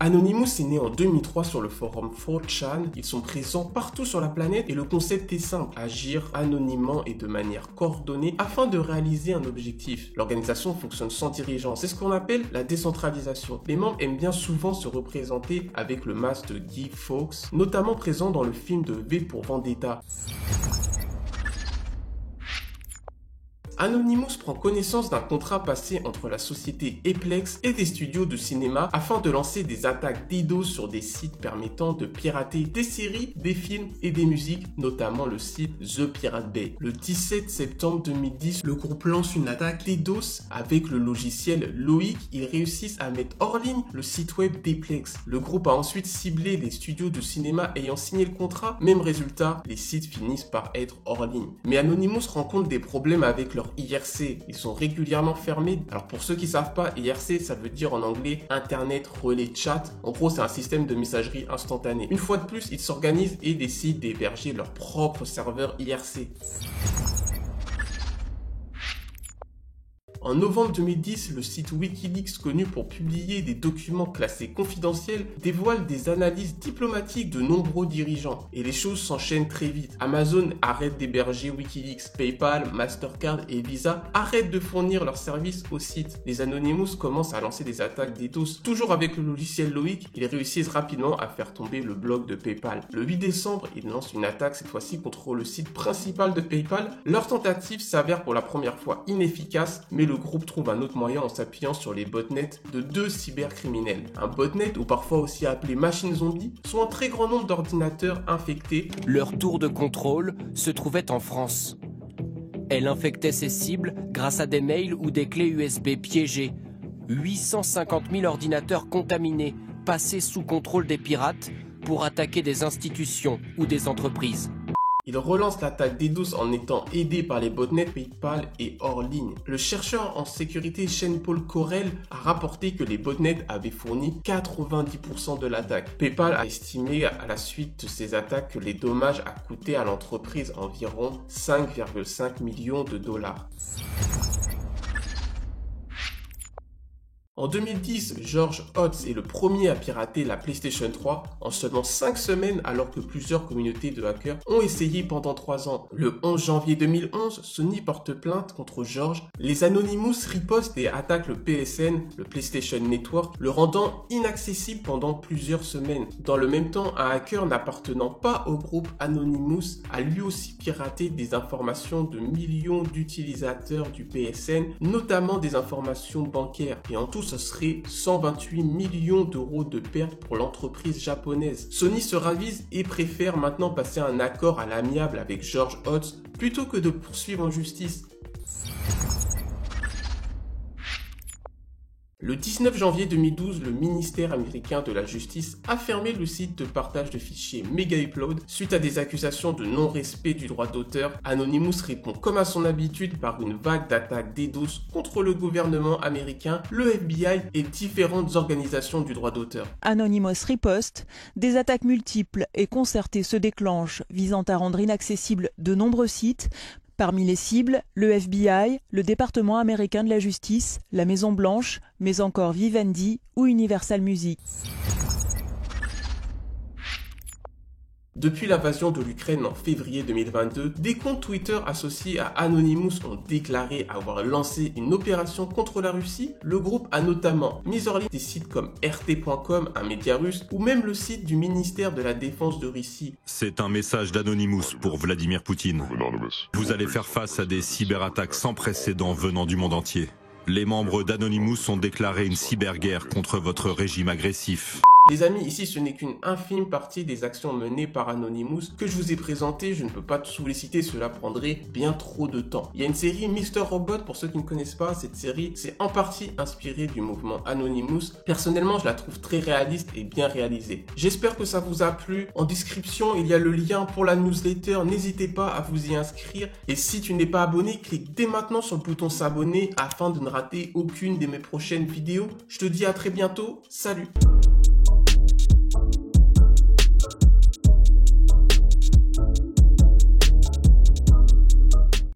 Anonymous est né en 2003 sur le forum 4chan. Ils sont présents partout sur la planète et le concept est simple, agir anonymement et de manière coordonnée afin de réaliser un objectif. L'organisation fonctionne sans dirigeant, c'est ce qu'on appelle la décentralisation. Les membres aiment bien souvent se représenter avec le masque de Guy Fawkes, notamment présent dans le film de V pour Vendetta. Anonymous prend connaissance d'un contrat passé entre la société Eplex et des studios de cinéma afin de lancer des attaques DDoS sur des sites permettant de pirater des séries, des films et des musiques, notamment le site The Pirate Bay. Le 17 septembre 2010, le groupe lance une attaque DDoS avec le logiciel Loic. Ils réussissent à mettre hors ligne le site web d'Eplex. Le groupe a ensuite ciblé les studios de cinéma ayant signé le contrat. Même résultat, les sites finissent par être hors ligne. Mais Anonymous rencontre des problèmes avec leur IRC, ils sont régulièrement fermés. Alors pour ceux qui savent pas, IRC ça veut dire en anglais Internet Relay Chat. En gros c'est un système de messagerie instantanée. Une fois de plus, ils s'organisent et décident d'héberger leur propre serveur IRC. En novembre 2010, le site Wikileaks, connu pour publier des documents classés confidentiels, dévoile des analyses diplomatiques de nombreux dirigeants. Et les choses s'enchaînent très vite. Amazon arrête d'héberger Wikileaks, PayPal, Mastercard et Visa arrêtent de fournir leurs services au site. Les Anonymous commencent à lancer des attaques DDoS. Toujours avec le logiciel Loic, ils réussissent rapidement à faire tomber le blog de PayPal. Le 8 décembre, ils lancent une attaque cette fois-ci contre le site principal de PayPal. Leur tentative s'avère pour la première fois inefficace, mais le groupe trouve un autre moyen en s'appuyant sur les botnets de deux cybercriminels. Un botnet, ou parfois aussi appelé machine zombie, sont un très grand nombre d'ordinateurs infectés. Leur tour de contrôle se trouvait en France. Elle infectait ses cibles grâce à des mails ou des clés USB piégées. 850 000 ordinateurs contaminés, passés sous contrôle des pirates pour attaquer des institutions ou des entreprises. Il relance l'attaque DDoS en étant aidé par les botnets PayPal et hors ligne. Le chercheur en sécurité Shane-Paul Correll a rapporté que les botnets avaient fourni 90% de l'attaque. PayPal a estimé à la suite de ces attaques que les dommages a coûté à l'entreprise environ 5,5 millions de dollars. En 2010, George Hotz est le premier à pirater la PlayStation 3 en seulement 5 semaines alors que plusieurs communautés de hackers ont essayé pendant 3 ans. Le 11 janvier 2011, Sony porte plainte contre George. Les Anonymous ripostent et attaquent le PSN, le PlayStation Network, le rendant inaccessible pendant plusieurs semaines. Dans le même temps, un hacker n'appartenant pas au groupe Anonymous a lui aussi piraté des informations de millions d'utilisateurs du PSN, notamment des informations bancaires. Et en tout, ce serait 128 millions d'euros de pertes pour l'entreprise japonaise. Sony se ravise et préfère maintenant passer un accord à l'amiable avec George Hotz plutôt que de poursuivre en justice. Le 19 janvier 2012, le ministère américain de la Justice a fermé le site de partage de fichiers MegaUpload suite à des accusations de non-respect du droit d'auteur. Anonymous répond comme à son habitude par une vague d'attaques DDoS contre le gouvernement américain, le FBI et différentes organisations du droit d'auteur. Anonymous riposte, des attaques multiples et concertées se déclenchent visant à rendre inaccessibles de nombreux sites. Parmi les cibles, le FBI, le département américain de la justice, la Maison Blanche, mais encore Vivendi ou Universal Music. Depuis l'invasion de l'Ukraine en février 2022, des comptes Twitter associés à Anonymous ont déclaré avoir lancé une opération contre la Russie. Le groupe a notamment mis en ligne des sites comme RT.com, un média russe, ou même le site du ministère de la Défense de Russie. C'est un message d'Anonymous pour Vladimir Poutine. Vous allez faire face à des cyberattaques sans précédent venant du monde entier. Les membres d'Anonymous ont déclaré une cyberguerre contre votre régime agressif. Les amis, ici ce n'est qu'une infime partie des actions menées par Anonymous que je vous ai présentées. Je ne peux pas tous les citer, cela prendrait bien trop de temps. Il y a une série Mr. Robot, pour ceux qui ne connaissent pas, cette série c'est en partie inspiré du mouvement Anonymous. Personnellement, je la trouve très réaliste et bien réalisée. J'espère que ça vous a plu. En description, il y a le lien pour la newsletter. N'hésitez pas à vous y inscrire. Et si tu n'es pas abonné, clique dès maintenant sur le bouton s'abonner afin de ne rater aucune de mes prochaines vidéos. Je te dis à très bientôt. Salut!